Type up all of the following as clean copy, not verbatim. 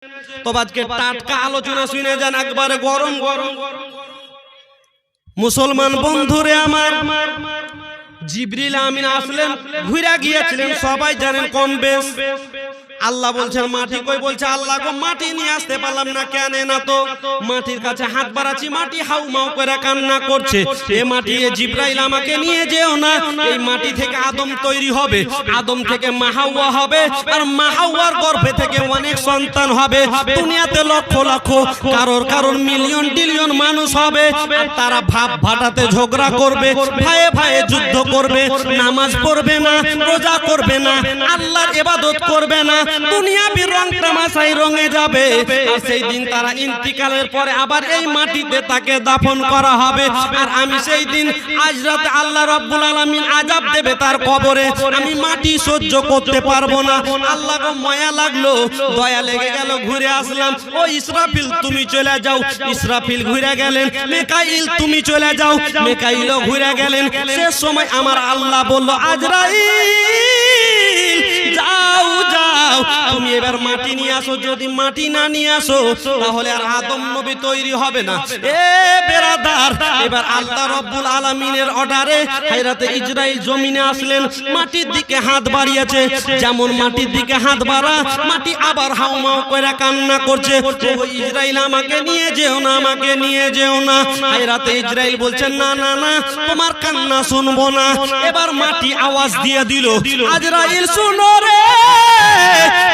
তো আজকে টাটকা আলোচনা শুনে যান, একবারে গরম গরম। মুসলমান বন্ধুরে আমার, জিবরিল আমিন আসলেন, ঘুরে গিয়েছিলেন, সবাই জানেন কম বেশ। আল্লাহ বলছেন মাটি কই, বলছে আল্লাহ গো মাটি নিয়ে আসতে পারলাম না। কেন না? তো মাটির কাছে হাত বাড়াচ্ছি, মাটি হাউ মাউ করে কান্না করছে। এ মাটি, এ জিবরাইল আমাকে নিয়ে যেও না। এই মাটি থেকে আদম তৈরি হবে, আদম থেকে মা হাওয়া হবে, আর মা হাওয়ার গর্ভে থেকে অনেক সন্তান হবে। দুনিয়াতে লক্ষ লক্ষ, কারোর মিলিয়ন টিলিয়ন মানুষ হবে। আর তারা ভাব ভাটাতে ঝগড়া করবে, ভাইয়ে ভাইয়ে যুদ্ধ করবে, নামাজ পড়বে না, রোজা করবে না, আল্লাহর ইবাদত করবে না, দুনিয়াবি রং তামাশায় রঙে যাবে। আর সেই দিন তারা ইন্তিকালের পরে আবার এই মাটিতে তাকে দাফন করা হবে। আর আমি সেই দিন আজ রাতে আল্লাহ রাব্বুল আলামিন আযাব দেবে তার কবরে। আমি মাটি সহ্য করতে পারবো না। আল্লাহ গো মায়া লাগলো, দয়া লেগে গেল, ঘুরে আসলাম। ও ইসরাফিল তুমি চলে যাও। ইসরাফিল ঘুরে গেলেন। মিকাইল তুমি চলে যাও। মিকাইলও ঘুরে গেলেন। শেষ সময় আমার আল্লাহ বলল, আজরাইল যাও যাও, তুমি এবার মাটি নিয়ে আসো। যদি মাটি না নিয়ে আসো তাহলে আর আদম নবী তৈরি হবে না। এ বেরাদার, এবার আল্লাহ রাব্বুল আলামিনের অর্ডারে হায়রাতে ইজরাইল জমিনে আসলেন। মাটির দিকে হাত বাড়িয়েছে, যেমন মাটির দিকে হাত বাড়া, মাটি আবার হাউমাউ করে কান্না করছে, ও ইজরাইল আমাকে নিয়ে যেও না, আমাকে নিয়ে যেও না। হায়রাতে ইজরাইল বলছেন না না না, তোমার কান্না শুনবো না। এবার মাটি আওয়াজ দিয়ে দিল, আজরাইল শুনো রে,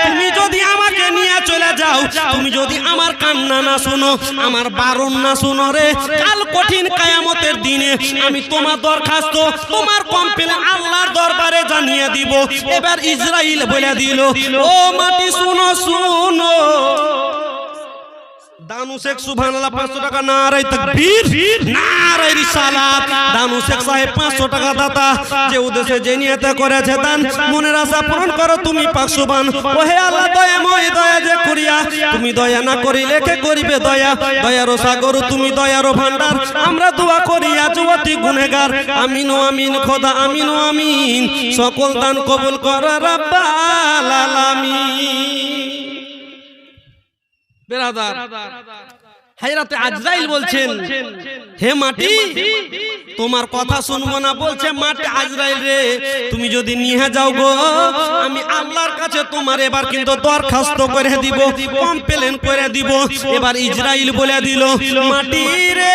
তুমি যদি আমাকে নিয়ে চলে যাও, তুমি যদি আমার কান্না না শুনো, আমার বারণ না শুনো রে, কাল কঠিন কিয়ামতের দিনে আমি তোমার দরখাস্ত, তোমার কমপ্লেন আল্লাহর দরবারে জানিয়ে দিব। এবার ইসরাইল বলে দিল, ও মাটি শুনো শুনো। দানু শেখ সুবহানাল্লাহ 500 টাকা, নারে তাকবীর, নারে রিসালাত। দানু শেখ সাহেব 500 টাকা দাতা, যে উদ্দেশ্যে যে নিয়তে করেছে দান, মনের আশা পূরণ করো তুমি পাক সুবহান। ও হে আল্লাহ দয়াময়, দয়া যে করিয়া, তুমি দয়া না করিলে কে করিবে দয়া? দয়ার সাগর তুমি, দয়ার ভান্ডার। আমরা দোয়া করি আজ অতি গুনাহগার। আমিন ও আমিন খোদা, আমিন ও আমিন। সকল দান কবুল কর রাব্বাল আলামিন। বেরাদার, হায়রাতে আজরাইল বলছেন, হে মাটি তোমার কথা শুনবো না। বলছে মাটি, আজরাইল রে তুমি যদি নিয়ে যাও গো, আমি আল্লাহর কাছে তোমার এবার কিন্তু দরখাস্ত করে দিব, কমপ্লেন করে দিব। এবার ইজরাইল বলে দিল, মাটি রে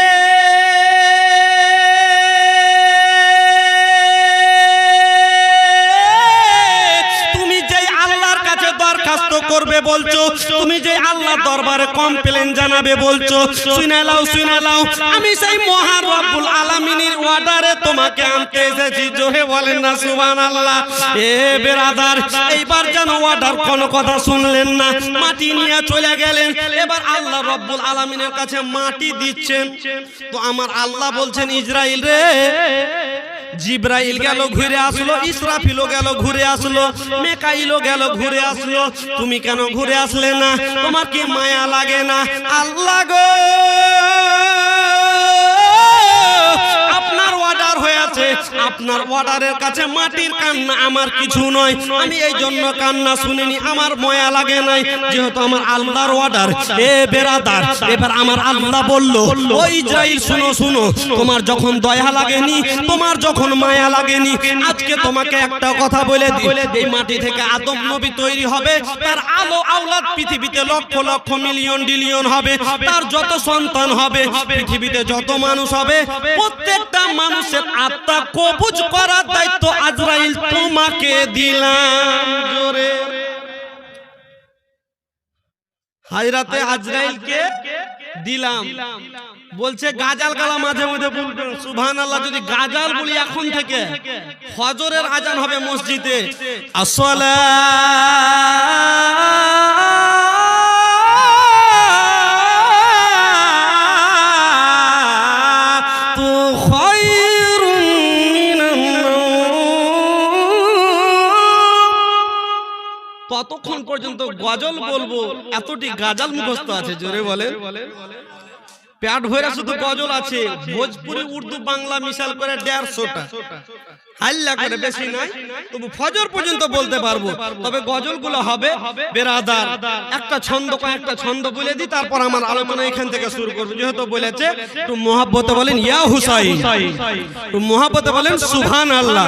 দরখাস্ত করবে বলছো, তুমি যে আল্লাহ দরবারে কমপ্লেন জানাবে বলছো, শুনে নাও শুনে নাও, আমি সেই মহান রব্বুল আলামিনের অর্ডারে তোমাকে আনতে এসেছি। জোরে বলেন না সুবহানাল্লাহ। এ বেরাদার, এইবার যেন অর্ডার কোনো কথা শুনলেন না, মাটি নিয়ে চলে গেলেন। এবার আল্লাহ রব্বুল আলামিনের কাছে মাটি দিচ্ছেন। তো আমার আল্লাহ বলছেন, ইসরাইল রে, জিবরাইল গেল ঘুরে আসলো, ইসরাফিলও গেল ঘুরে আসলো, মিকাইলও গেল ঘুরে আসলো, তুমি কেন ঘুরে আসলে না? তোমার কি মায়া লাগে না? আল্লাহ গো, আপনার অর্ডার হয়েছে, আপনার অর্ডারের কাছে মাটির কান্না আমার কিছু নয়। আমি এই জন্য কান্না শুনিনি, আমার মায়া লাগে নাই, যেহেতু আমার আল্লাহর অর্ডার। এ বেরাদার, এবার আমার আল্লাহ বলল, ও ইসরাইল শুনো শুনো, তোমার যখন দয়া লাগেনি, তোমার যখন মায়া লাগেনি, আজকে তোমাকে একটা কথা বলে দিই, এই মাটি থেকে আদম নবী তৈরি হবে, তার আলো আওলাদ পৃথিবীতে লক্ষ লক্ষ মিলিয়ন ডিলিয়ন হবে, তার যত সন্তান হবে, পৃথিবীতে যত মানুষ হবে, প্রত্যেকটা মানুষের আত্মা কবজ করার দায়িত্ব আজরাইল তোমাকে দিলাম। জোরে হায়রাতে আজরাইলকে দিলাম। বলছে গাজাল গালা মাঝে মধ্যে বলবেন সুবহানাল্লাহ। যদি গাজাল বলি এখন থেকে, ফজরের আজান হবে মসজিদে, আসসালাতু খায়রুম মিনান নাওম। ততক্ষণ পর্যন্ত গজল বলবো, এতটি গাজাল মুখস্থ আছে। জোরে বলে, পেট ভরে শুধু গজল আছে, ভোজপুরি উর্দু বাংলা মিশাল করে 150টা। হাল্লা করে বেশি নাই, তবু ফজর পর্যন্ত বলতে পারবো। তবে গজলগুলো হবে বেরাদার একটা ছন্দ, কয়েকটা ছন্দ বলে দিই, তারপর আমার আলোচনা এখান থেকে শুরু করবো। যেহেতু বলেছে একটু মোহাব্বতে বলেন ইয়া হুসাইন, একটু মোহাব্বতে বলেন সুবহানাল্লাহ।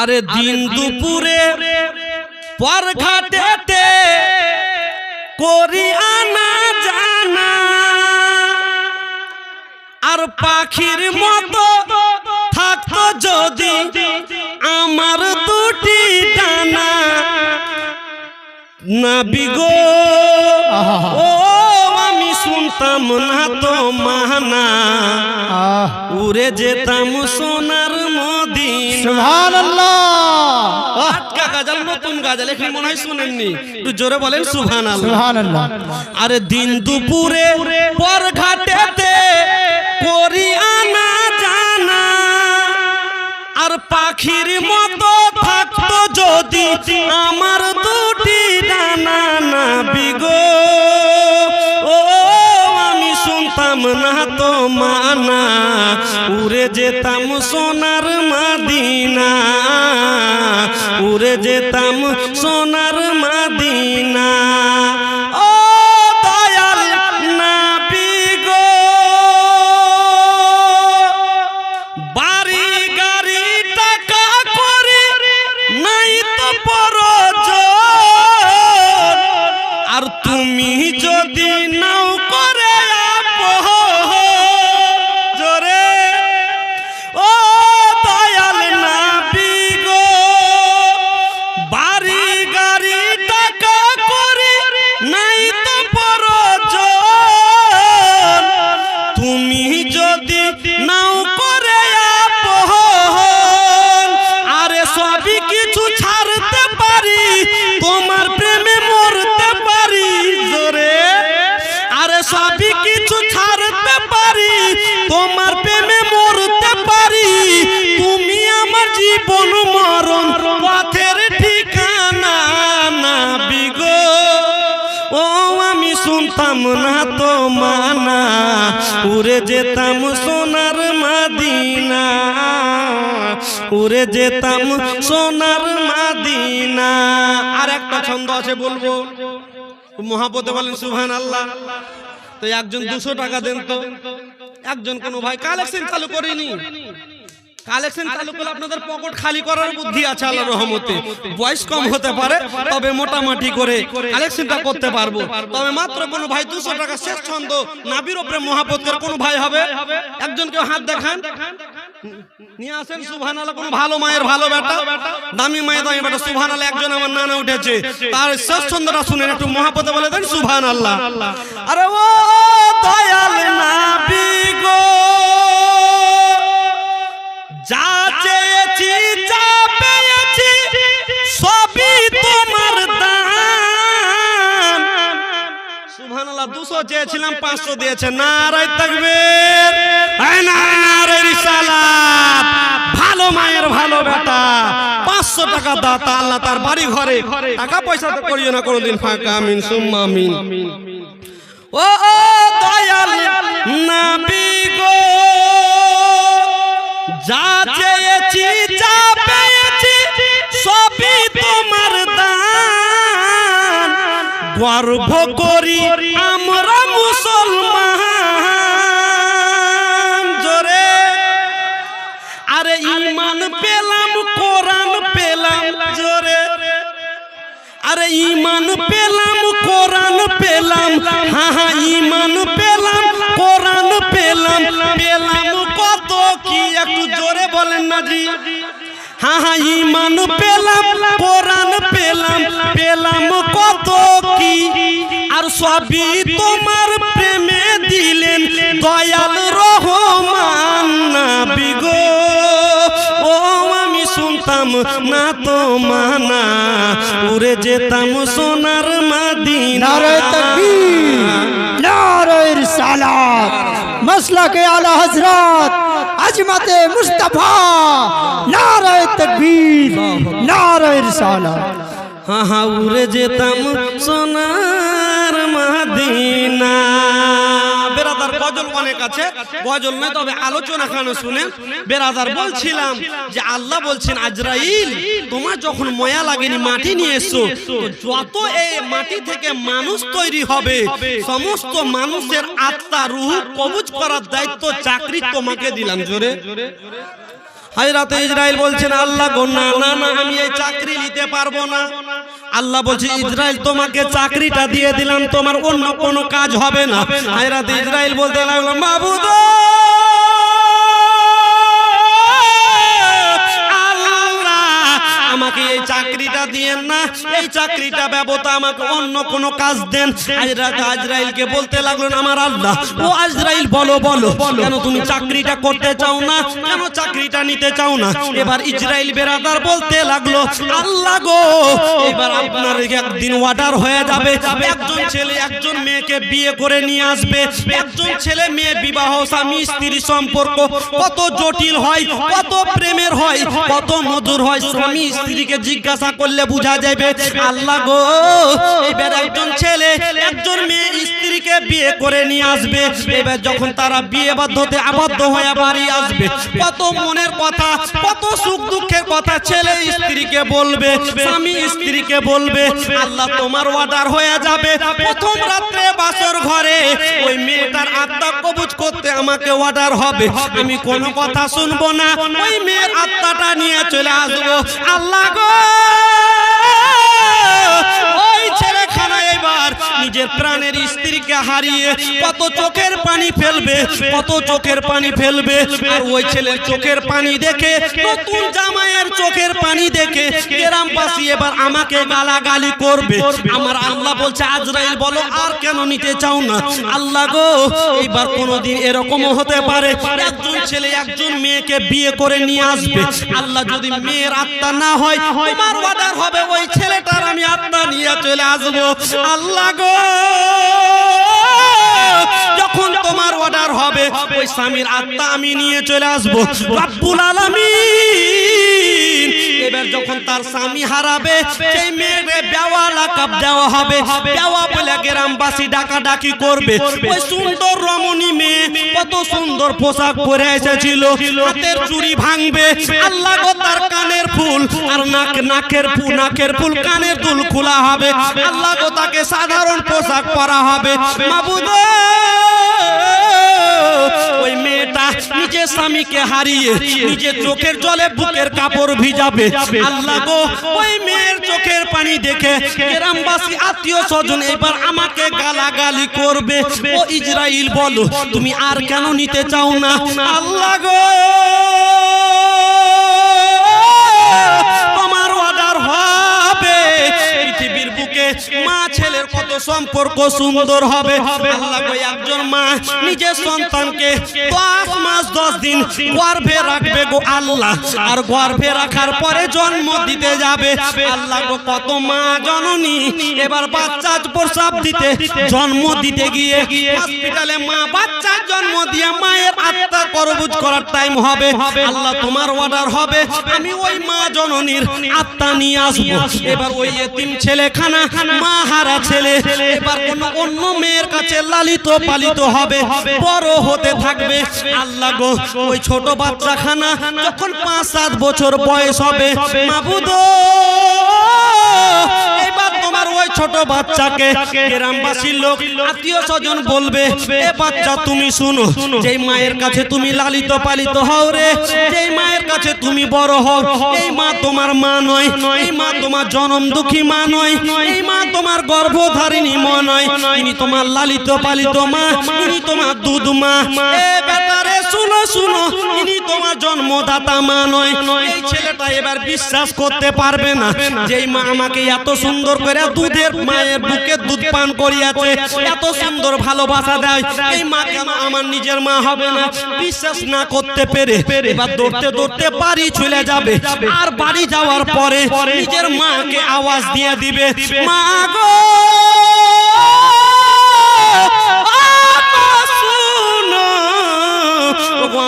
আরে দিন দুপুরে পর ঘাটেতে করি আনা জানা, আর পাখির মতো থাকতো যদি আমার দুটি ডানা, নবী গো ও আমি শুনতাম না তো মানা, উড়ে যেতাম সোনার মদিনা। সুবহানাল্লাহ। আটকা গাজাল, নতুন গাজাল, এখানে মনে হয় শুনেননি, একটু জোরে বলেন সুবহানাল্লাহ। সুবহানাল্লাহ। আরে দিন দুপুরে পর ঘাটেতে করি আনা জানা, আর পাখির মতো থাকতো যদি আমার দুটি ডানা, নবী গো ও আমি শুনতাম না তো মানা, উড়ে যেতাম সোনার মদিনা, উড়ে যেতাম সোনার মদিনা। ও দয়াল নবী গো, বাড়ি গাড়ি টাকা করি নাই তো প্রয়োজন, আর তুমি যদি নাও করে জোরে ও দয়াল নবী গো, বাড়ি গাড়ি টাকা করি নাই তো প্রয়োজন, তুমি যদি নাও করে আরে সবই কিছু ছাড়তে পারি, তোমার প্রেমে মরতে পারি জোরে, আরে সবই কিছু ছাড়তে পারি, তোমার প্রেমে মরতে পারি, তুমি আমার জীবন মরণ পথের ঠিকানা, নবী গো ও আমি শুনতাম না তো মানা, উড়ে যেতাম সোনার মদিনা, উড়ে যেতাম সোনার মদিনা। আর একটা ছন্দ আছে বলবো, মোহাব্বতে বলেন সুবহানাল্লাহ। তো একজন 200 টাকা দেন তো, একজন কোন ভাই কালেকশন চালু করেনি, কালেকশন চালু করলে আপনাদের পকেট খালি করার বুদ্ধি আছে আল্লাহর রহমতে। বয়স কম হতে পারে, তবে মোটামুটি করে কালেকশনটা করতে পারবো। তবে মাত্র কোন ভাই 200 টাকা শেষ ছন্দ নবীর উপরে মহব্বত করে কোন ভাই হবে, একজন কেউ হাত দেখান, নিয়ে আসেন সুবহানাল্লাহ। কোন ভালো মায়ের ভালো বেটা, দামি মায়ের দামি বেটা সুবহানাল্লাহ। একজন আমার নানা উঠেছে, তার শেষ ছন্দটা শুনেন, একটু মহব্বতে বলে দেন সুবহানাল্লাহ। আরে ও দয়াল নবী গো, যা চেয়েছি যা পেয়েছি সবই তোমার দান। সুবহানাল্লাহ। 200 চেয়েছিলাম 500 দিয়েছে, নারায়ে তাকবীর, নারায়ে রিসালাত। ভালো মায়ের ভালো বেটা, 500 টাকা দাতা, আল্লাহ তার বাড়ি ঘরে টাকা পয়সা তো করিও না কোনোদিন ফাঁকা, আমিন সুম্মা আমিন। ও দয়াল নবী গো, যা চেয়েছি যা পেয়েছি সবই তোমার দান, গর্ব করি আমরা মুসলমান জোরে, আরে ঈমান পেলাম কোরআন পেলাম জোরে, আরে ঈমান পেলাম কোরআন পেলাম, হ্যাঁ হ্যাঁ ঈমান পেলাম কোরআন পেলাম, পেলাম কত কি একটু জোরে বলেন না জি, হ্যাঁ হ্যাঁ ঈমান পেলাম কোরআন পেলাম, পেলাম কত কি, আর সবই তোমার প্রেমে দিলেন দয়াল রহমান, নবী গো ও আমি শুনতাম না তো মানা, উড়ে যেতাম সোনার মদিনা। নারায়ে তাকবীর, নারায়ে রিসালাত, মাসলাকে আলা হযরত আজমতে মুস্তাফা, নারায়ে তাকবীর, নারায়ে রিসালাত। হ্যাঁ হ্যাঁ উড়ে যেতাম সোনার মদিনা। বেরাদার গজল অনেক আছে, গজল নয় তবে আলোচনা খানে শুনে বেরাদার বলছিলাম যে আল্লাহ বলছেন আজরাইল তোমার যখন ময়া লাগেনি মাটি নিয়ে এসো, তো যত এই মাটি থেকে মানুষ তৈরি হবে সমস্ত মানুষের আত্মা রূহ কবজ করার দায়িত্ব চাকরি তোমাকে দিলাম। জোরে হযরত ইসরাইল বলছেন আল্লাহ গো না না না আমি এই চাকরি নিতে পারবো না। আল্লাহ বলছে ইসরাইল তোমাকে চাকরিটা দিয়ে দিলাম, তোমার অন্য কোনো কাজ হবে না। হযরত ইসরাইল বলতে লাগলো মাবুদ আমাকে এই চাকরিটা দিয়েন না, এই চাকরিটা ব্যবতা আমাকে অন্য কোনো কাজ দেন। আজরাইলকে বলতে লাগলেন আমার আল্লাহ ও আজরাইল বলো বলো কেন তুমি চাকরিটা করতে চাও না, কেন চাকরিটা নিতে চাও না? এবার ইসরাইল বেরাদার বলতে লাগলো আল্লাহ গো এবার আপনার একদিন অর্ডার হয়ে যাবে, একজন ছেলে একজন মেয়েকে বিয়ে করে নিয়ে আসবে। একজন ছেলে মেয়ে বিবাহ স্বামী স্ত্রী সম্পর্ক কত জটিল হয়, কত প্রেমের হয়, কত মধুর হয়, স্বামী স্ত্রীকে জিজ্ঞাসা করলে বোঝা যাবে। আল্লাহ গো এবার একজন ছেলে একজন মেয়ে স্ত্রীকে বিয়ে করে নিয়ে আসবে, এবার যখন তারা বিয়ে বাধ্যতে আবদ্ধ হয়ে বাড়ি আসবে কত মনের কথা কত সুখ দুঃখের কথা ছেলে স্ত্রীকে বলবে, স্বামী স্ত্রীকে বলবে। আল্লাহ তোমার অর্ডার হয়ে যাবে প্রথম রাত্রে বাসর ঘরে ওই মেয়েটার আত্মা কবজ করতে আমাকে অর্ডার হবে, আমি কোনো কথা শুনবো না, ওই মেয়ের আত্মাটা নিয়ে চলে আসবো। আল্লাহ গো ওই ছেলেখানা এবার নিজের প্রাণের স্ত্রীকে হারিয়ে কত চোখের পানি ফেলবে, কত চোখের পানি ফেলবে। আর ওই ছেলের চোখের পানি দেখে নতুন জামাইয়ের চোখের পানি দেখে গ্রামবাসী এবার আমাকে গালাগালি করবে। আমার আল্লাহ বলছে আজরাইল বলো আর কেন নিতে চাও না? আল্লাহ গো এইবার কোনোদিন এরকমও হতে পারে একজন ছেলে একজন মেয়েকে বিয়ে করে নিয়ে আসবে, আল্লাহ যদি মেয়ের আত্মা না হয় তোমার অর্ডার হবে ওই ছেলেটার আমি আত্মা নিয়ে চলে আসবো। আল্লাহ গো যখন তোমার অর্ডার হবে ওই স্বামীর আত্মা আমি নিয়ে চলে আসবো। রব্বুল আলামিন এবার যখন তার স্বামী হারাবে সেই মেয়েকে বেওয়া লাকাব দেওয়া হবে, বেওয়া বলে গ্রামবাসী ডাকাডাকি করবে। ওই সুন্দর রমণী মেয়ে কত সুন্দর পোশাক পরে এসেছিল, হাতের চুড়ি ভাঙবে। আল্লাহ গো তার কানের ফুল আর নাকের ফুল কানের দুল খোলা হবে। আল্লাহ গো তাকে সাধারণ পোশাক পরা হবে। মাবুদ ওই মেয়েটা নিজের স্বামীকে হারিয়ে নিজের চোখের জলে বুকের কাপড় ভিজাবে। আল্লাহ গো ওই মেয়ের চোখের পানি দেখে গ্রামবাসী আত্মীয় স্বজন এবার আমাকে গালাগালি করবে। ও ইসরাইল বলো তুমি আর কেন নিতে চাও না? আল্লাহ গো তোমার অর্ডার হবে পৃথিবীর বুকে মা ছেলের কত সম্পর্ক সুন্দর হবে। আল্লাহ গো একজন মা নিজের সন্তানকে 10 মাস 10 দিন গর্ভে রাখবে গো আল্লাহ, আর গর্ভে রাখার পরে জন্ম দিতে যাবে। আল্লাহ গো কত মা জননী এবার বাচ্চা প্রসব দিতে জন্ম দিতে গিয়ে হসপিটালে মা বাচ্চার জন্ম দিয়ে মায়ের আত্মা কবজ করার টাইম হবে। আল্লাহ তোমার অর্ডার হবে আমি ওই মা জননীর আত্মা নিয়ে আসবো। এবার ওই এতিম ছেলেখানা মা হারা ছেলে এবার কোনো অন্য মেয়ের কাছে লালিত পালিত হবে, বড় হতে থাকবে। আল্লাহ গো ওই ছোট বাচ্চাখানা যখন 5-7 বছর বয়স হবে মাবুদ এবার তোমার ওই ছোট বাচ্চাকে গ্রামবাসীর লোক আত্মীয় স্বজন বলবে এ বাচ্চা তুমি শুনো, যেই মায়ের কাছে তুমি লালিত পালিত হও রে, যেই মায়ের কাছে তুমি বড় হও, এই মা তোমার মা নয়, এই মা তোমার জনম দুঃখী মা নয়, এই মা তোমার গর্ভধারিণী মা নয়, ইনি তোমার লালিত পালিত মা, ইনি তোমার দুধ মা। এ বেটারে শুনো শুনো ইনি তোমার জন্মদাতা মা নয়। এই ছেলেটা এবার বিশ্বাস করতে পারবে না যেই মা আমাকে এত সুন্দর করে দুধের মায়ের বুকে দুধ পান করিয়েছে, এত সুন্দর ভালোবাসা দেয়, এই মা কেন আমার নিজের মা হবে না? বিশ্বাস না করতে পেরে এবার দৌড়তে দৌড়তে বাড়ি চলে যাবে। আর বাড়ি যাওয়ার পরে নিজের মাকে আওয়াজ দিয়ে দিবে মা গো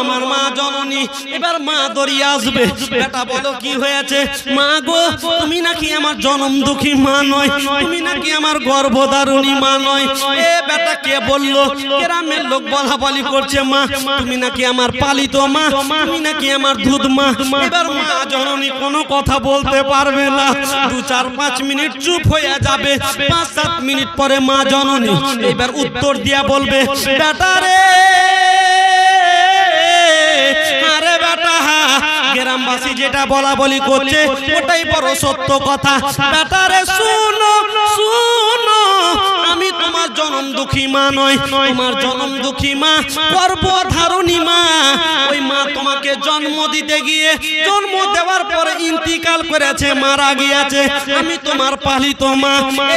আমার মা জননী। এবার মা দরিয়া করিয়ে আসবে। বেটা বলো কি হয়েছে? মা গো, তুমি নাকি আমার জনম দুঃখী মা নয়, তুমি নাকি আমার গর্ভধারণী মা নয়। এ বেটা কে বললো? গ্রামের লোক বলা বলি করছে মা তুমি নাকি আমার পালিত মা, তুমি নাকি আমার দুধ মা। এবার মা জননী কোনো কথা বলতে পারবে না, 2-4-5 মিনিট চুপ হয়ে যাবে। 5-7 মিনিট পরে মা জননী এবার উত্তর দিয়া বলবে, বেটা রে, আরে বেটা, গ্রামবাসী যেটা বলা বলি করছে ওটাই বড় সত্য কথা। বেটা রে শুনো শুনো, আমি তোমার জনম দুঃখী মা নয়, তোমার জনম দুঃখী মা গর্ভধারণী মা। ওই মা তোমাকে জন্ম দিতে গিয়ে, জন্ম দেওয়ার পরে ইন্তিকাল করেছে, মারা গিয়েছে। আমি তোমার পালিত মা।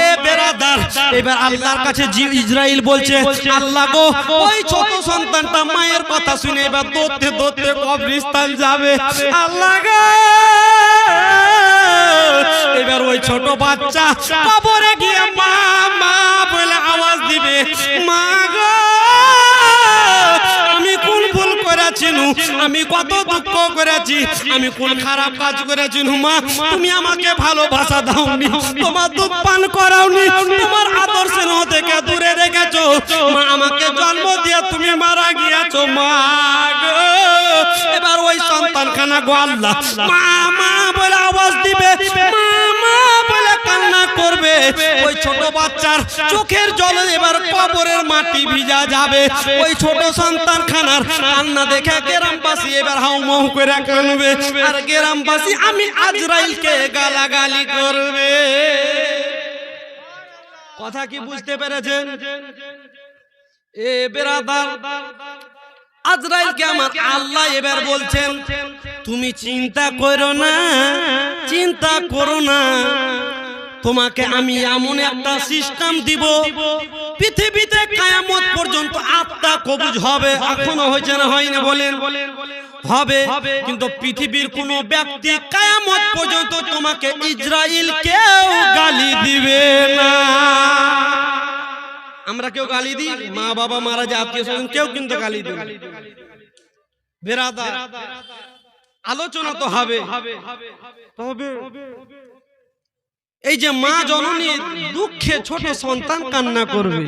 এ বেরাদার, এবার আল্লাহর কাছে ইসরাইল বলছে, আল্লাহ গো, ওই ছোট সন্তানটা মায়ের কথা শুনে এবার দৌড়তে দৌড়তে কবরস্থান যাবে। আল্লাহ গো, এবার ওই ছোট বাচ্চা কবরে গিয়ে মা মা বলে আওয়াজ দিবে। মা গো, আমি কোন ভুল করেছি, আমি কত দুঃখ করেছি, আমি কোন খারাপ কাজ করেছি মা, তুমি আমাকে ভালোবাসা দাওনি, তোমার দুধ পান করাওনি, তোমার আদর স্নেহ থেকে দূরে রেখেছো মা, আমাকে জন্ম দিয়ে তুমি মারা গিয়েছো মা গো। এবার ওই সন্তান খানা গো আল্লাহ মা মা বলে আওয়াজ দিবে, মা মা বলে কান্না করবে। ওই ছোট বাচ্চার চোখের জলে এবার কবরের মাটি ভিজা যাবে। ওই ছোট সন্তান খানার কান্না দেখে গ্রামবাসী এবার হাউমাউ করে কাঁদবে, আর গ্রামবাসী আমি আজরাইলকে গালাগালি করবে। কথা কি বুঝতে পেরেছেন? এ বেরাদার, আজরাইলকে আমার আল্লাহ এবার বলছেন, তুমি চিন্তা করো না, চিন্তা করো না, তোমাকে আমি এমন একটা সিস্টেম দিব, পৃথিবীতে কিয়ামত পর্যন্ত আত্মা কবজ হবে। এখনো হয়েছে না হয়নি বলেন? হবে, কিন্তু পৃথিবীর কোন ব্যক্তি কিয়ামত পর্যন্ত তোমাকে ইসরাইল কেউ গালি দিবে না। আমরা কেউ গালি দিই? মা বাবা মারা যায়, আত্মীয় স্বজন কেউ কিন্তু গালি দিই। বেরাদার, আলোচনা তো হবে। এই যে মা জননী দুঃখে ছোট সন্তান কান্না করবে,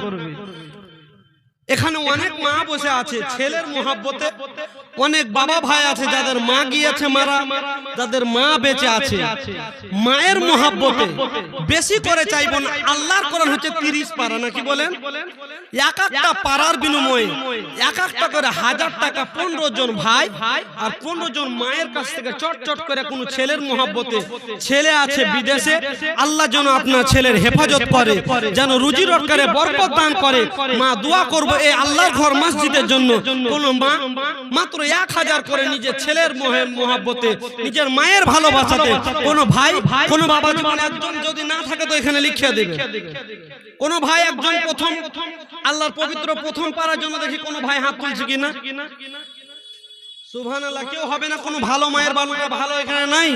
এখানে অনেক মা বসে আছে ছেলের মোহাব্বতে, অনেক বাবা ভাই আছে যাদের মা গিয়েছে মারা, যাদের মা বেঁচে আছে। মায়ের মোহাব্বতে বেশি করে চাইব না। আল্লাহর কোরআন হচ্ছে 30 পারা, নাকি বলেন? এক একটা পারার বিনিময়ে এক একটা করে 1000 টাকা 15 জন ভাই আর 15 জন মায়ের কাছ থেকে চট চট করে কোন ছেলের মোহাব্বতে, ছেলে আছে বিদেশে, আল্লাহ যেন আপনার ছেলের হেফাজত করে, যেন রুজি রোজগারে বরকত দান করে। মা দোয়া করবো এই আল্লাহর ঘর মসজিদের জন্য। কোন মা মাত্র 1000 করে নিজের ছেলের মোহাব্বতে, নিজের মায়ের ভালোবাসাতে, কোন ভাই কোন বাবা জীবন একজন যদি না থাকে তো এখানে লিখে দেবে। কোন ভাই একজন প্রথম আল্লাহর পবিত্র প্রথম পারার জন্য দেখি কোন ভাই হাত তুলছে কিনা? সুবহানাল্লাহ, কেউ হবে না। কোন ভালো মায়ের বালুটা ভালো এখানে নাই?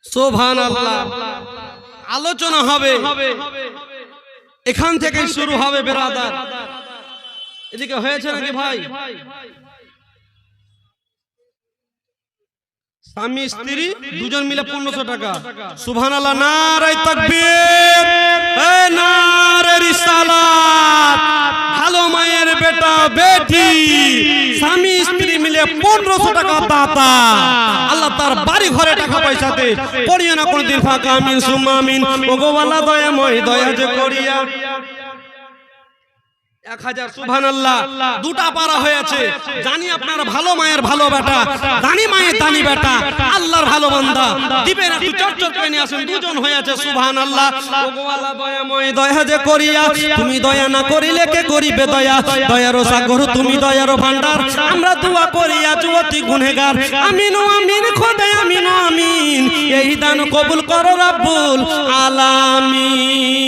সুবহানাল্লাহ, আলোচনা হবে, এখান থেকে শুরু হবে বেরাদার। এদিকে হয়েছে নাকি ভাই? স্বামী স্ত্রী দুজন মিলে 1500 টাকা। সুবহানাল্লাহ, নারে তাকবীর, এ নারে রিসালাত। ভালো মায়ের বেটা বেটি স্বামী স্ত্রী মিলে 1500 টাকা দাতা। আল্লাহ তার বাড়ি ঘরে টাকা পয়সাতে করিও না কোনদিন ফাঁকা। আমিন সুম্মা আমিন। ওগো আল্লাহ দয়াময়, দয়া যে করিয়া 1000। সুবহানাল্লাহ, দুটা পারা হয়েছে। জানি আপনারা ভালো মায়ের ভালো বেটা, দানি মায়ের দানি বেটা, আল্লাহর ভালো বান্দা, দিবেন একটু চটচট করে নিয়ে আসুন। দুজন হয়েছে। সুবহানাল্লাহ, ওগো আল্লাহ দয়াময়, দয়া যে করিয়া, তুমি দয়া না করিলে কে করিবে দয়া? দয়ারও সাগর তুমি, দয়ারও ভান্ডার, আমরা দোয়া করিয়া অতি গুনেহগার। আমিন আমিন খোদা, আমিন আমিন, এই দান কবুল করো রব্বুল আলামিন।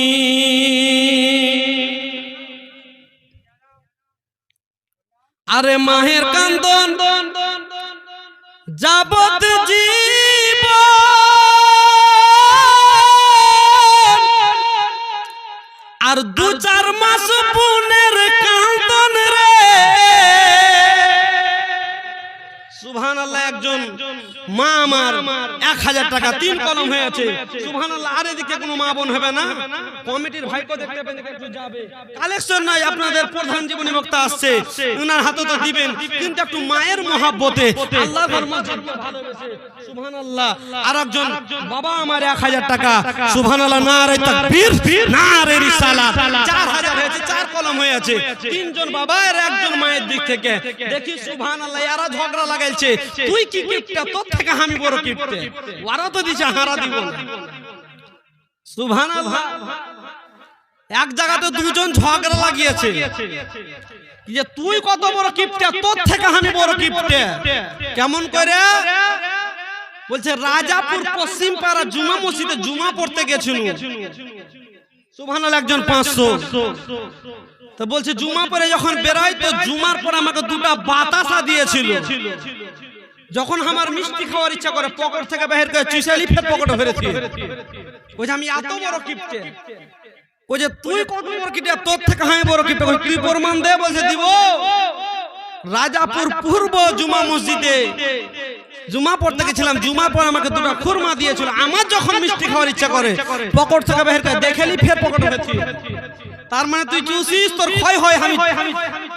আরে মাহের কান্দন যাবত জীবন, আর 2-4 মাস পুনের কান্দন রে। সুবহানাল্লাহ। একজন মা আমার 1000 টাকা 3 কলম হয়েছে সুবহানাল্লাহ। আর এদিকে কোনো মা বোন হবে না, কমিটির ভাইকে দেখতে পেলে একটু যাবে, কালেকশন নাই, আপনাদের প্রধান জীবনী বক্তা আসছে, উনার হাতে তো দিবেন, কিন্তু একটু মায়ের মহব্বতে আল্লাহর ঘর মসজিদকে ভালোবেসে সুবহানাল্লাহ। আরেকজন বাবা আমার 1000 টাকা সুবহানাল্লাহ, নারে তাকবীর নারে রিসালাত, 4000 হয়েছে, 4 কলম হয়েছে, 3 জন বাবা আর একজন মায়ের দিক থেকে। দেখি সুবহানাল্লাহ, এরা ঝগড়া লাগাইছে, তুই কি কিপটা, তোর থেকে আমি বড় কিপটে, ওরা তো দিছে হারা দিব না। সুবহানাল্লাহ। এক জায়গাতে দুজন ঝগড়া লাগিয়েছে যে তুই কত বড় কিপটে, তোর থেকে আমি বড় কিপটে। কেমন করে বলছে, রাজাপুর পশ্চিম পাড়া জুমা মসজিদে জুমা পড়তে গেছিল সুবহানাল্লাহ, একজন 500। তো বলছে জুমা পরে যখন বেরোয় তো জুমার পর আমাকে 2টা বাতাসা দিয়েছিল, যখন আমার মিষ্টি খাওয়ার ইচ্ছা করে পকেট থেকে বের করে চুষালি ফের পকেটে ফেরেছি। বলছে আমি এত বড় কিপটে। ওই যে তুই কত বড় কিপটে, তোর থেকে আমি বড় কিপটে, তুই প্রমাণ দে। বলছে দিব। রাজাপুর পূর্ব জুমা মসজিদে জুমা পড়তে গেছিলাম, জুমা পর আমাকে 2টা খুরমা দিয়েছিল, আমার যখন মিষ্টি খাওয়ার ইচ্ছা করে পকেট থেকে বের করে দেখেলি ফের পকেটে ফেরেছি। তার মানে তুই চুষিস, তোর ক্ষয় হয়, আমি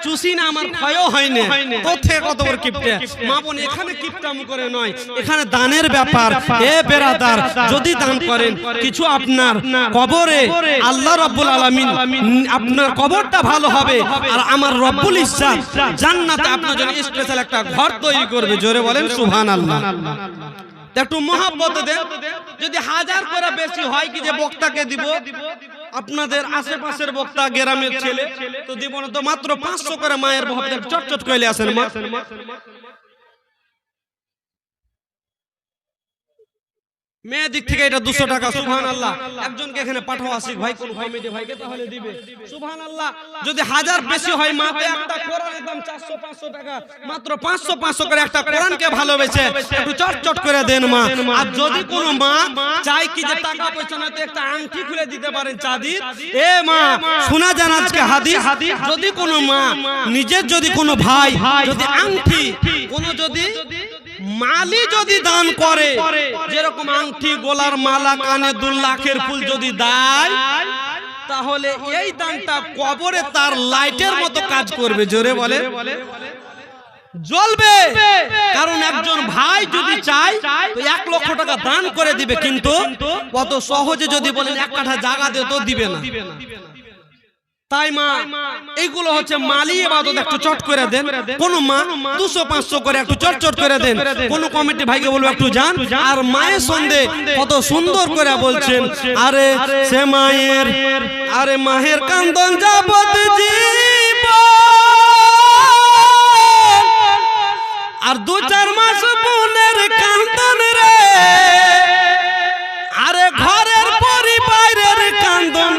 চুষি না, আমার ক্ষয়ও হয় না, তোর থেকে কত বড় কিপটে। মা বোন, এখানে কিপটামি করে নয়, এখানে দানের ব্যাপার। এ বেরাদার, যদি দান করেন কিছু আপনার কবরে আল্লাহ রাব্বুল আলামিন আপনার কবরটা ভালো হবে, আর আমার রব্বুল ইজ্জাত জান্নাতে আপনার জন্য স্পেশাল একটা ঘর তৈরি করবে। জোরে বলেন সুবহানাল্লাহ। একটু মহব্বত দেন। যদি 1000 করে বেশি হয় কি যে বক্তাকে দিব, আপনাদের আশেপাশের বক্তা গ্রামের ছেলে তো দিব না, তো মাত্র 500 করে মায়ের মহব্বত চটচট কইলে আসেন মা। মেয়ের দিক থেকে এটা 200 টাকা সুবহানাল্লাহ। একজনকে এখানে পাঠাও আসিক ভাই, কোন কমিটি ভাইকে, তাহলে দিবে সুবহানাল্লাহ। যদি 1000 বেশি হয় মাতে একটা কোরআনের দাম 400-500 টাকা, মাত্র 500 করে একটা কোরআনকে ভালোবেসে একটু চটচট করে দেন মা। আর যদি কোনো মা চাই কি যে টাকা পয়সা না তো একটা আংটি খুলে দিতে পারেন চাঁদির, এ মা শোনা যান আজকে হাদিস, যদি কোনো মা নিজের যদি কোনো ভাই যদি আংটি কোনো যদি মালি যদি দান করে, যেরকম আংটি, গোলার মালা, কানে দুল, লাখের ফুল যদি দেয়, তাহলে এই দানটা কবরে তার লাইটের মতো কাজ করবে। জোরে বলে জ্বলবে। কারণ একজন ভাই যদি চায় তো 1 লক্ষ টাকা দান করে দিবে, কিন্তু কত সহজে যদি বলেন 1 কাঠা জায়গা দে তো দিবে না। তাই মা, এইগুলো হচ্ছে মালি ইবাদত, একটু চট করে দেন। কোন মা 200-500 করে একটু চট করে দেন। কোন কমিটি ভাইকে বলবো একটু যান। আর মায়ের সন্ধে কত সুন্দর করে বলছেন, আরে সে মায়ের, আরে মায়ের কান্দন যাবত জীব, আর 2-4 মাস বোনের কান্দন রে, আরে ঘরের পরিবারের কান্দন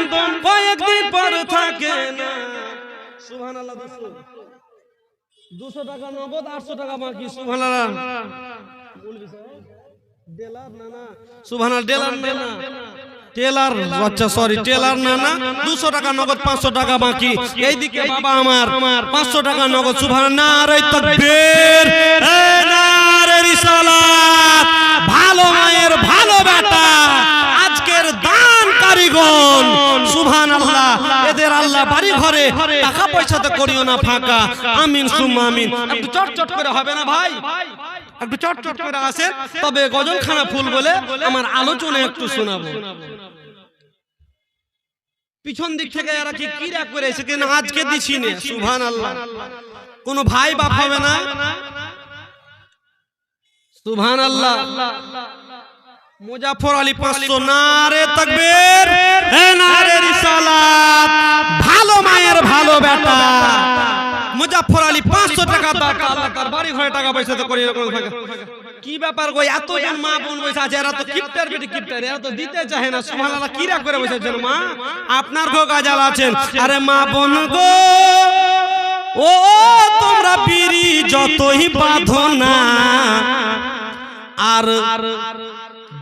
কয়েকদিন পর থাকে না। সুবহানাল্লাহ। 200 টাকা নগদ, 800 টাকা বাকি। সুবহানাল্লাহ। ডেলার না না, সুবহানাল্লাহ, ডেলার না না, টেলার, আচ্ছা সরি, টেলার না না। 200 টাকা নগদ, 500 টাকা বাকি। এইদিকে বাবা আমার 500 টাকা নগদ। সুবহানাল্লাহ, নারে তাকবীর, নারে রিসালাত। ভালো মায়ের ভালো বেটা আজকের দান কারিগর সুবহানাল্লাহ। এদের আল্লাহ বাড়ি ঘরে টাকা পয়সাতে করিও না ফাঁকা। আমিন সুম্মা আমিন। একটু চটচট করে হবে না ভাই, একটু চটচট করে আসেন, তবে গজলখানা ফুল বলে আমার আলোচনা একটু শোনাবো। পিছন দিক থেকে এরা কি কিরা করে এসে কিনা আজকে দিছি না। সুবহানাল্লাহ। কোন ভাই বাপ হবে না। সুবহানাল্লাহ। মুজাফফর আলী 500, নারে তাকবীর, নারে রিসালাত। ভালো মায়ের ভালো বেটা মুজাফফর আলী 500 টাকা দাও, আল্লাহ তার বাড়ি ঘরে টাকা পয়সা তো করি। কি ব্যাপার গো, এতজন মা বোন বসে আছে, এরা তো কিপটার বেটি কিপটার, এরা তো দিতে চায় না। সুবহানাল্লাহ, কিরা করে বসেছেন মা, আপনার গো গাজাল আছেন। আরে মা বোন গো, ও তোমরা বিড়ি যতই বাঁধো না, আর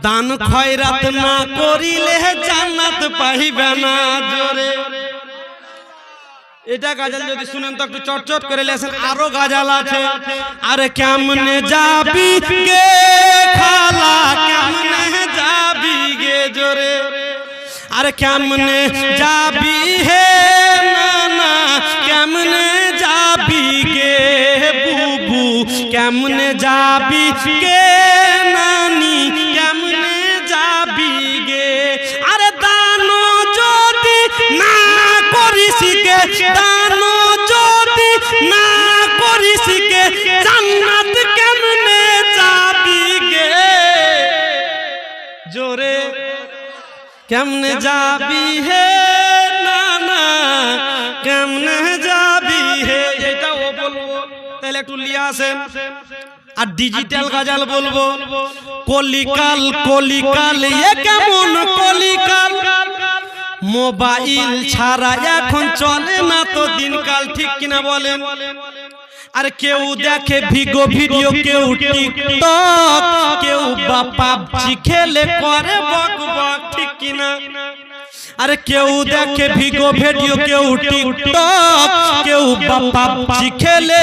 দান খয়রাত না করিলে জান্নাত পাইবে না। জোরে এটা গাজাল যদি শুনেন তো একটু চটচট করে লেছেন, আরো গাজাল আছে। আরে কেমনে যাবি গে খালা, কেমনে যাবি গে জোরে, আরে কেমনে যাবি হে নানা, কেমনে যাবি গে বুবু, কেমনে যাবি গে নানি, কেমনে যাবি গে। আরে দানো যদি না করিস গে, দানো যদি না করিস গে, জান্নাত কেমনে যাবি গে জোরে, কেমনে যাবি হে নানা, কেমনে যাবি হে। এটাও বলবো, তাহলে একটু লিয়ে আসেন। আর ডিজিটাল গাজাল বলবো, কলিকাল কলিকাল এ কেমন কলিকাল, মোবাইল ছাড়া এখন চলে না তো দিনকাল, ঠিক কিনা বলেন। আর কেউ দেখে ভিগো ভিডিও, কেউ টিকটক, কেউ বা পাবজি খেলে করে বক বক, ঠিক কিনা। আরে কেউ দেখে ভিগো ভিডিও, কেউ টিকটক, কেউ বা পাবজি খেলে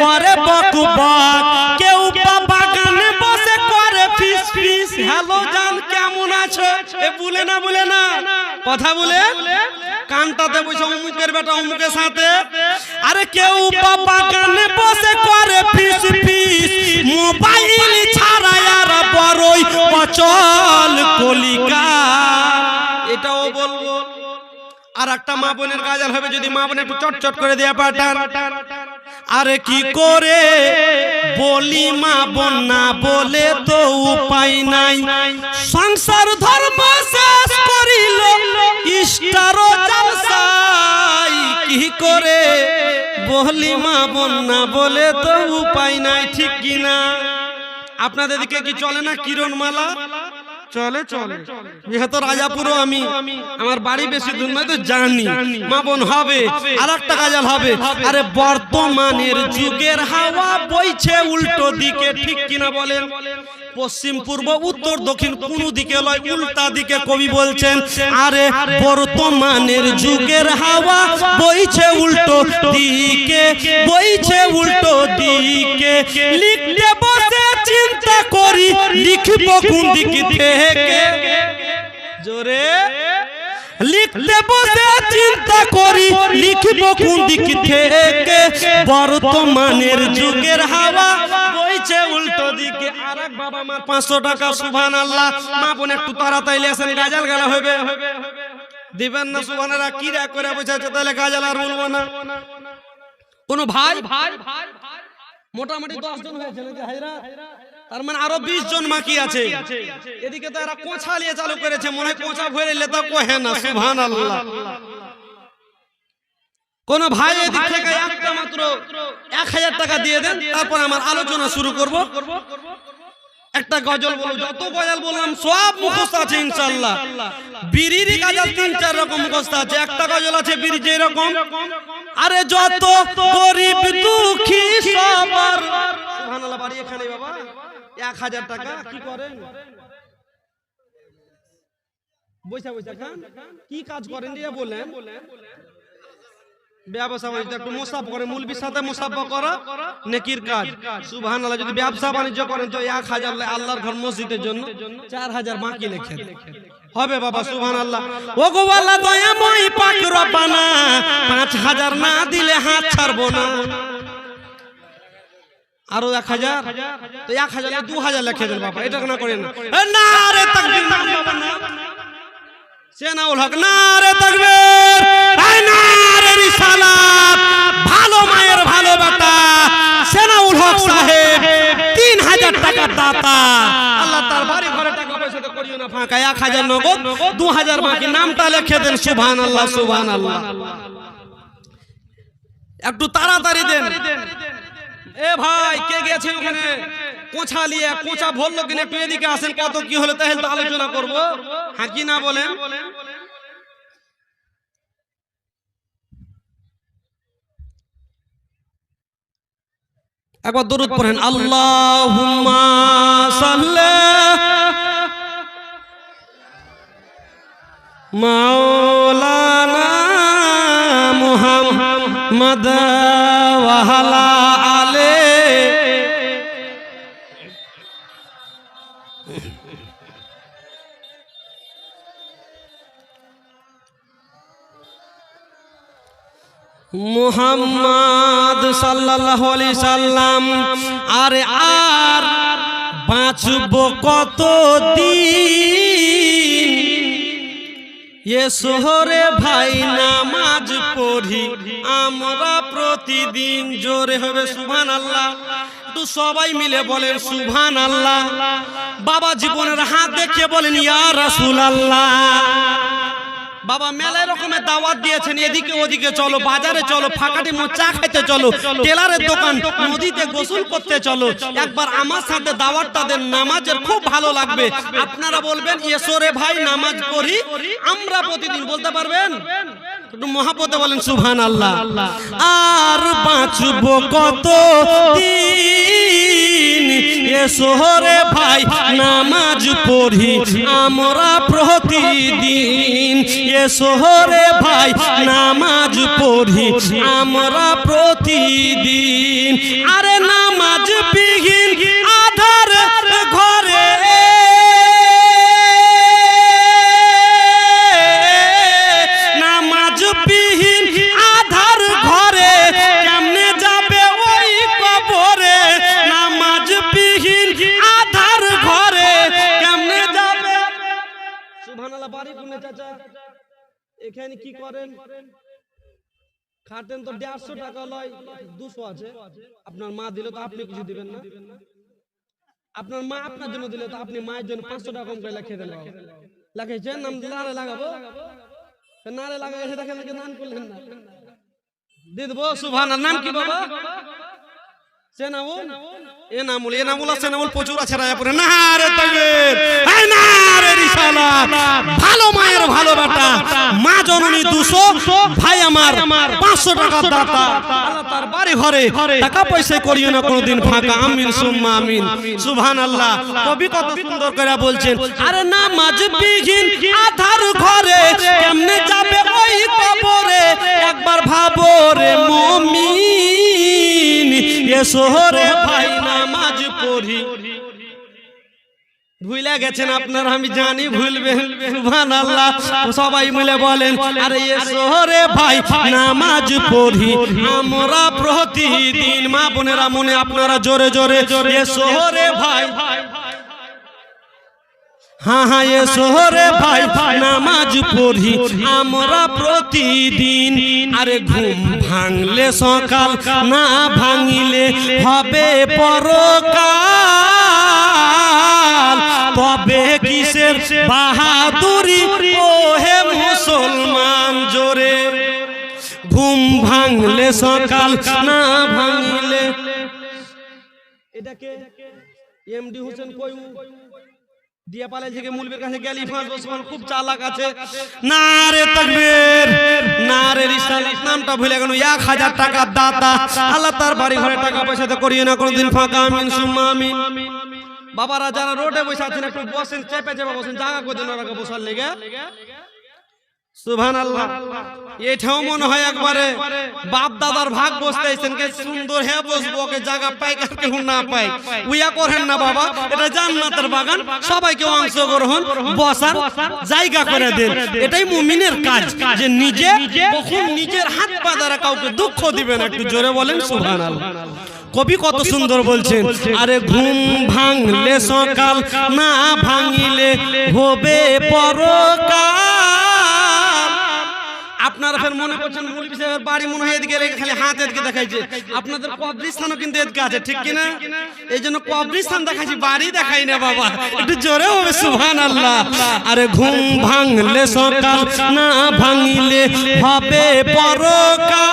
করে বক বক, কেউ বা বাগানে বসে করে ফিস ফিস। হ্যালো জান কেমন আছো, এ বলে না বলে না কথা বলে কানটাতে বসে অমুকের বেটা অমুকের সাথে। আরে কেউ বা বাগানে বসে করে ফিস ফিস, মোবাইল ছাড়া আর বড়ই অচল কলিকা। এটাও বলবো। আর একটা মা বোনের গাজাল হবে, যদি মা বোন একটু চটচট করে দেয়া পাঠান। আরে কি করে বলি মা বোন, না বলে তো উপায় নাই, সংসার ধর্ম শেষ করিল ইষ্টারো জলসাই। কি করে বলি মা বোন, না বলে তো উপায় নাই, ঠিক কিনা। আপনাদের দিকে কি চলে না কিরণমালা? চলে চলে, যেহেতু রাজাপুরও আমি, আমার বাড়ি বেশি দূর নয় তো জানি, মা বোন হবে। আর একটা গাজাল হবে, আরে বর্তমানের যুগের হাওয়া বইছে উল্টো দিকে, ঠিক কিনা বলেন। পশ্চিম পূর্ব উত্তর দক্ষিণ কোন দিকে লয়, উল্টা দিকে কবি বলছেন। আরে বর্তমানের যুগের হাওয়া বইছে উল্টো দিকে, বইছে উল্টো দিকে। লিখতে বসে চিন্তা করি, লিখব কোন দিক থেকে জোরে, লিখতে বসে চিন্তা করি, লিখব কোন দিক থেকে। বর্তমানের যুগের হাওয়া বইছে উল্টো দিকে। আরেক বাবা মার 500 টাকা, সুবহানাল্লাহ। মা বোন একটু তাড়াতাড়ি আসেন, গাজাল গালা হবে। দিবেন না সুবহানাল্লাহ, কি রা করে বসেছে, তাহলে গাজাল আর বলবো না। কোন ভাই মোটামুটি 10 জন হয়েছে নাকি হাজরা, তার মানে আরো 20 জন বাকি আছে। এদিকে তো এরা কোঁচা নিয়ে চালু করেছে, মনে হয় কোঁচা ভরে লেতা কহে না, সুবহানাল্লাহ। কোন ভাই এদিক থেকে একটা মাত্র 1000 টাকা দিয়ে দেন, তারপর আমার আলোচনা শুরু করব। একটা গজল বলবো, যত গজল বললাম সব মুখস্থ আছে ইনশাআল্লাহ। বিড়ির গজল 3-4 রকম মুখস্থ আছে। একটা গজল আছে বিড়ি যেরকম, আরে যত গরিব দুঃখী সবার, সুবহানাল্লাহ। বাড়ি এখানে বাবা, 1000 টাকা কি করেন, বৈশা বৈশা খান, কি কাজ করেন দিয়ে বলেন। ব্যবসা বাণিজ্য একটু মোসাফা করে, মুলবির সাথে মোসাফা করা নেকির কাজ, সুবহানাল্লাহ। যদি ব্যবসা বাণিজ্য করেন তো 1000 আল্লাহর ঘর মসজিদের জন্য, 4000 বাকি লেখেন হবে বাবা, সুবহানাল্লাহ। ও গো আল্লাহ দয়াময় পাক রব্বানা, 5000 না দিলে হাত ছাড়বো না। আরো 1000, তো 1000 2000 লিখে দেন বাবা, এটা না করেন না। রে তাকবীর, বাবা না সেনাউল হক, নারে তাকবীর, নারে রিসালাত। ভালো মায়ের ভালো বেটা সেনাউল হক সাহেব 3000 টাকা দাতা। আল্লাহ তার বাড়ি ঘরে টাকা পয়সা তো করিও না ফাঁকা, 1000 নগদ, 2000 বাকি। নামটা লিখে দেন, সুবহানাল্লাহ সুবহানাল্লাহ। একটু তাড়াতাড়ি দেন। এ ভাই কে গেছে ওখানে কোঁচা নিয়ে, কোঁচা ভরলো কিনা, একটু এদিকে আসেন। কত কি হলো তাহলে তো আলোচনা করবো, হ্যাঁ কি না বলেন। একবার দরুদ পড়েন, আল্লাহুম্মা সাল্লি মাওলানা মুহাম্মদ मदवाला आले मुहम्मद सल्लल्लाहु अलैहि साल्लाम आरे आर बाँचबो कत दिन ये शहरे भाई नामाज पढ़ी আমরা প্রতিদিন জোরে হবে সুবহানাল্লাহ তো সবাই মিলে বলেন সুবহানাল্লাহ বাবা জীবনের হাত দেখে বলেন ইয়া রাসূলুল্লাহ বাবা মেলা রকমের দাওয়াত দিয়েছেন এদিকে ওদিকে চলো বাজারে চলো ফাঁকাটি চা খেতে চলো টেলারের দোকান নদীতে গোসল করতে চলো একবার আমার সাথে দাওয়াতটা দেন নামাজের খুব ভালো লাগবে আপনারা বলবেন এসো রে ভাই নামাজ পড়ি আমরা প্রতিদিন বলতে পারবেন একটু মহাব্বতে বলেন সুবহানাল্লাহ আর বাঁচবো কত দিন এসো রে ভাই নামাজ পড়ি আমরা প্রতিদিন এসো রে ভাই নামাজ পড়ি আমরা প্রতিদিন আরে নামাজ বিহীন আধার ঘরে নামাজ বিহীন আধার ঘরে কেমনে যাবে ওই কবরে নামাজ বিহীন আধার ঘরে কেমনে যাবে সুবহানাল্লাহ বাড়ি কোনে চাচা এখানে কি করেন খাটেন তো 150 টাকা লয় 200 আছে আপনার মা দিলে তো আপনি কিছু দিবেন না আপনার মা আপনার জন্য দিলে তো আপনি মায়ের জন্য 500 টাকা কম করে লাগিয়ে দেন লাগাইছেন নাম নারে লাগাবো নারে লাগাই এসে দেখেন নাকি নাম করলেন না দিয়ে দেবো সুবহানাল্লাহ নাম কি বাবা সেনামুল এনামুল সেনামুল প্রচুর আছে রায়াপুরে নারে তাকবীর এই নারে রিসালাত ভালো মায়ের ভালো বেটা মা জননী 200 ভাই আমার 500 টাকা দাতা আল্লাহ তার বাড়ি ঘরে টাকা পয়সা করিও না কোনদিন ফাঁকা আমিন সুম্মা আমিন সুবহানাল্লাহ কবি কত সুন্দর করে বলছেন আরে নামাজ বিহীন আধার ঘরে কেমনে যাবে ওই কবরে একবার ভাবো রে মুমিন এসো রে ভাই নামাজ পড়ি ভুলে গেছেন আপনারা আমি জানি ভুলবেন সুবহানাল্লাহ সবাই মিলে বলেন আরে এসো রে ভাই নামাজ পড়ি আমরা প্রতিদিন মা বোনেরা মনে আপনারা জোরে জোরে এসো রে ভাই हाँ हाँ ये सोहरे भाई नामाज पढ़ी আমরা প্রতিদিন আরে ঘুম ভাঙলে সকাল না ভাঙিলে হবে পরকাল তবে কিসের বাহাদুরি ও হে মুসলমান জোরে ঘুম ভাঙলে সকাল না ভাঙিলে এটাকে এমডি হোসেন কই দিয়া পালে থেকে মুলবির কাছে গেলি 5 বছর খুব চালাক আছে নারে তাকবীর নারে রিসালাত নামটা ভুলে গেল 1000 টাকা দাতা আল্লাহ তার বাড়ি ঘরে টাকা পয়সাতে করিও না কোনদিন ফাঁকা আমিন সুম্মা আমিন বাবারা যারা রোডে বসে আছেন একটু বসেন চেপে চেপে বসেন জায়গা করে দেন ওরা বসার লেগে সুবহানাল্লাহ এটাও মনে হয় একবারে বাপ দাদার ভাগ বসতে আইছেন কে সুন্দর হে বসবো কে জায়গা পাই কে কেউ না পাই উইয়া করেন না বাবা এটা জান্নাতের বাগান সবাইকে অংশগ্রহণ বসার জায়গা করে দেন এটাই মুমিনের কাজ যে নিজে কখন নিজের হাত পা দ্বারা কাউকে দুঃখ দিবেন একটু জোরে বলেন সুবহানাল্লাহ কবি কত সুন্দর বলছেন আরে ঘুম ভাঙলে সকাল না ভাঙিলে হবে পরকাল আপনারা ফের মনে করছেন মৌলভী সাহেবের বাড়ি মনে হয় এদিকে খালি হাত এদিকে দেখাইছে আপনাদের কবরস্থানও কিন্তু এদিকে আছে ঠিক কি না এইজন্য কবরস্থান দেখাইছি বাড়ি দেখাই না বাবা একটু জোরে হবে সুবহানাল্লাহ আরে ঘুম ভাঙলে সকাল না ভাঙিলে হবে পরকাল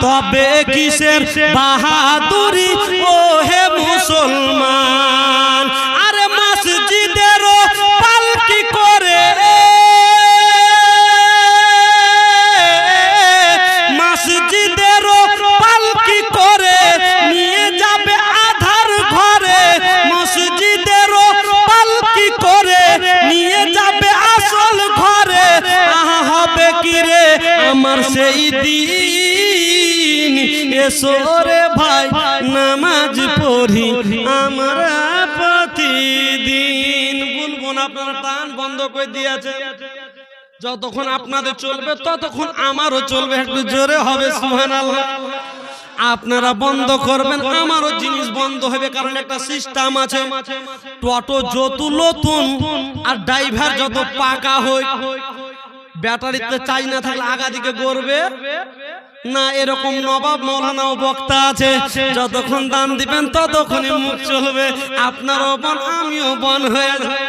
তবে কিসের বাহাদুরি ও হে মুসলমান আরে মসজিদেরও পালকি করে মসজিদেরও পালকি করে নিয়ে যাবে আধার ঘরে মসজিদেরও পালকি করে নিয়ে যাবে আসল ঘরে আহা হবে কি রে আমার আমার সেই দিন, এসো রে ভাই নামাজ পড়ি আমরা প্রতিদিন। বলবো না, আপনারা টান বন্ধ করে দিয়েছে। যতক্ষণ আপনাদের চলবে ততক্ষণ আমারও চলবে। একটু জোরে হবে সুবহানাল্লাহ। আপনারা বন্ধ করবেন, আমারও জিনিস বন্ধ হবে। কারণ একটা সিস্টেম আছে, টোটো যত নতুন আর ড্রাইভার যত পাকা হয়, ব্যাটারিতে চাই না থাকলে আগা দিকে গড়বে না। এরকম নবাব মৌলানা ও বক্তা আছে, যতক্ষণ দান দিবেন ততক্ষণই মুখ চলবে। আপনারও বন, আমিও বন হয়ে যাবে।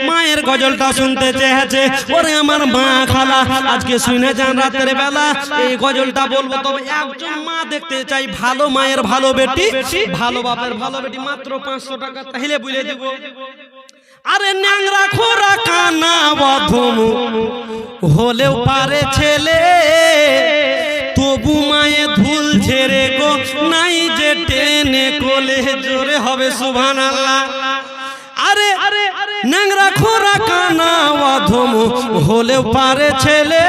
মায়ের গজলটা শুনতে চেয়েছে, ওরে আমার মা খালা আজকে শুনে যান রাতের বেলা এই গজলটা বলবো। তবে একজন মা দেখতে চাই, ভালো মায়ের ভালো বেটি, ভালো বাপের ভালো বেটি। মাত্র 500 টাকা, তাহলে বুঝে দিব। আরে ন্যাংরা খোরা কানা বধম হলেও পারে ছেলে, তবু মায়ে ধুল ঝেড়ে গো নাই যে টেনে কোলে। জোরে হবে সুবহানাল্লাহ। আরে ন্যাংরা খোরা কানা অধম হলেও পারে ছেলে,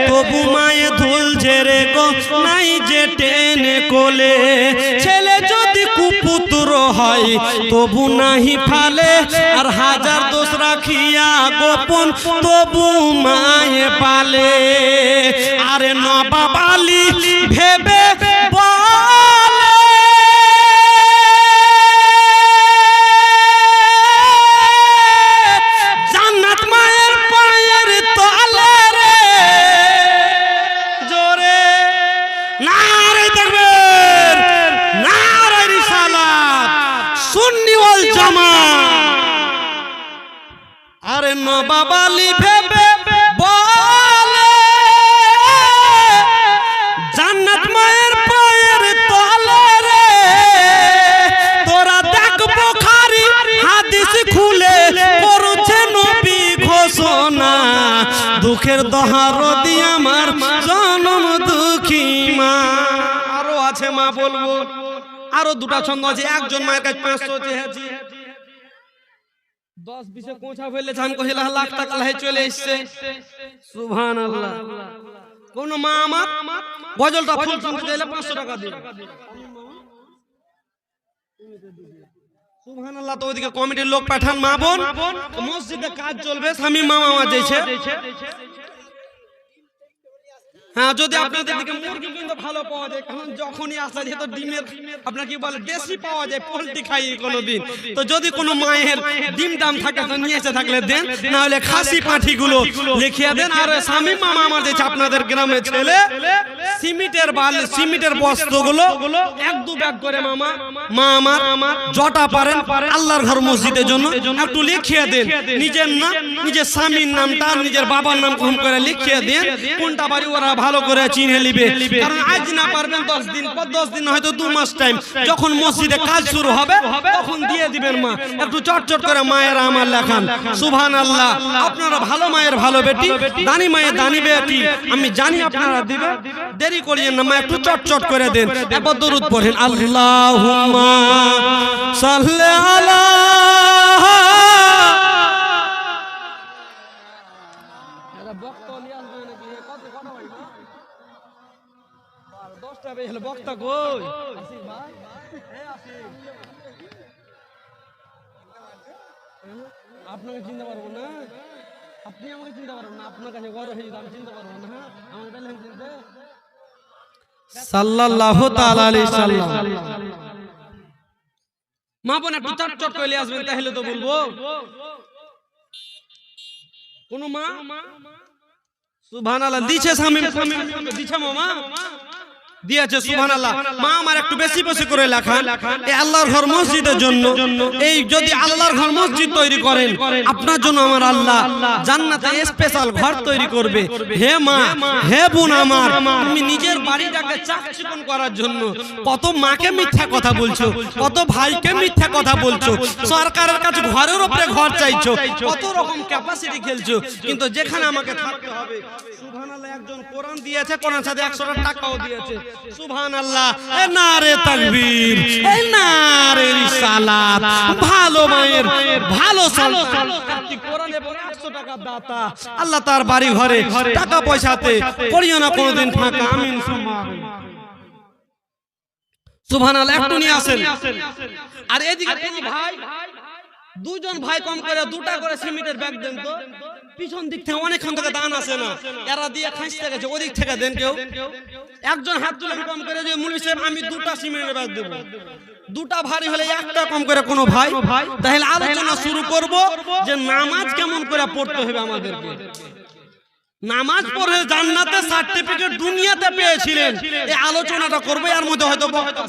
তবু মায়ে ধুল ঝেড়ে গো নাই যে টেনে কোলে। ছেলে যদি কুপুত্র হয় তবু নাহি ফালে, আর হাজার দোষ রাখিয়া গোপন তবু মায়ে পালে। আরে নবাব আলী ভেবে নবাব আলী ভেবে বলে, জান্নাত মায়ের পায়ের তলে রে। তোরা দেখ বুখারী হাদিস খুলে করছে নবী ঘোষণা, দুঃখের দহারদি আমার জনম দুঃখী মা। আরো আছে মা, বলবো আরো দুটা ছন্দ আছে। একজন মায়ের কাছে 500 চেয়েছি, 10-20 কোঁচা ফেললে ধান কহিলা লাখ টাকা লাই চলে এসছে। সুবহানাল্লাহ। কোন মা আমার গজলটা ফুল শুনতে চাইলে 500 টাকা দিন। সুবহানাল্লাহ। তো ওইদিকে কমিটির লোক পাঠান, মা বোন মসজিদে কাজ চলবে, স্বামী মামা যাইছে। হ্যাঁ, যদি আপনাদের দিকে মুরগি কিন্তু ভালো পাওয়া যায়, কারণ যখনই আসা যায় তো ডিমের আপনার কি বলে দেশি পাওয়া যায়, পোল্ট্রি খাই কোনোদিন। তো যদি কোনো মায়ের ডিম দাম থাকে তো নিয়ে এসে থাকলে দেন, না হলে খাসি পাঁঠিগুলো লিখিয়ে দেন। আর স্বামী মামা আমার যে আপনাদের গ্রামের ছেলে সিমেন্টের সিমেন্টের বস্তাগুলো 1-2 ব্যাগ করে মামা মা আমার জটা পারেন আল্লাহর ঘর মসজিদের জন্য একটু লিখিয়ে দেন। নিজের নাম, নিজের স্বামীর নামটা, নিজের বাবার নাম কম করে লিখিয়ে দেন। কোনটা বাড়ি ওরা ভালো করে চিনে নিবে। কারণ আজ না পারবেন 10 দিন পর, 10 দিন হয়তো 2 মাস টাইম, যখন মসজিদে কাজ শুরু হবে তখন দিয়ে দিবেন মা। একটু চটচট করে মায়ের আমার লেখান। সুবহানাল্লাহ। আপনারা ভালো মায়ের ভালো বেটি, দানি মায়ের দানি বেটি, আমি জানি আপনারা দিবেন। দেরি করিয়েন না মা, একটু চটচট করে দেন। একবার দরুদ পড়েন, আল্লাহুম্মা সাল্লি আলা। বক্তা কই আপনাকে চিনতে পারবো না, আপনি আমাকে চিনতে পারবেন না, আপনার কাছে গড় হয়ে আমি চিনতে পারবো না। আমার বেলা চিনতে সাল্লাল্লাহু তাআলা আলাইহি সাল্লাম। মা বোন একটু চটচট করে আসবেন, তাহলে তো বলবো। কোন মা সুবহানাল্লাহ দিছে, স্বামী দিছে মামা দিয়েছে। সুবহানাল্লাহ। মা আমার একটু বেশি বেশি করে লেখান এই আল্লাহর ঘর মসজিদের জন্য। এই যদি আল্লাহর ঘর মসজিদ তৈরি করেন, আপনার জন্য আমার আল্লাহ জান্নাতে স্পেশাল ঘর তৈরি করবে। হে মা, হে বোন আমার, তুমি নিজের বাড়িটাকে চাকচিকন করার জন্য কত মাকে মিথ্যা কথা বলছো, কত ভাইকে মিথ্যা কথা বলছো, সরকারের কাছে ঘরের উপরে ঘর চাইছো, কত রকম ক্যাপাসিটি খেলছো, কিন্তু যেখানে আমাকে থাকতে হবে। সুবহানাল্লাহ। একজন কোরআন দিয়েছে, কোরআন সাথে 100 টাকাও দিয়েছে। সুবহানাল্লাহ। এ নারে তাকবীর, এ নারে রিসালাত। ভালো মায়ের ভালো সন্তান কোরআন এবং 100 টাকা দাতা আল্লাহ তার বাড়ি ঘরে টাকা পয়সাতে করিও না কোনোদিন ফাঁকা। আমিন সুম্মা আমিন। সুবহানাল্লাহ। একটু নিয়ে আসেন। আর এদিকে কোনো ভাই, দুজন ভাই কম করে 2টা করে সিমেন্টের ব্যাগ দেন তো। পিছন দিক থেকে অনেকক্ষণ থেকে দান আসে না, এরা দিয়ে খাইতে গেছে, ওদিক থেকে দেন কেউ। একজন হাত তুলেন কম করে যে মুলি সাহেব আমি 2টা সিমেন্টের ব্যাগ দেব। 2টা ভারী হলে একটা কম করে কোনো ভাই। তাহলে আলোচনা শুরু করব যে নামাজ কেমন করে পড়তে হবে আমাদেরকে। নামাজ পড়ে জান্নাতে সার্টিফিকেট দুনিয়াতে পেয়েছিলেন, এই আলোচনাটা করবো। এর মধ্যে হয়তো বক্তা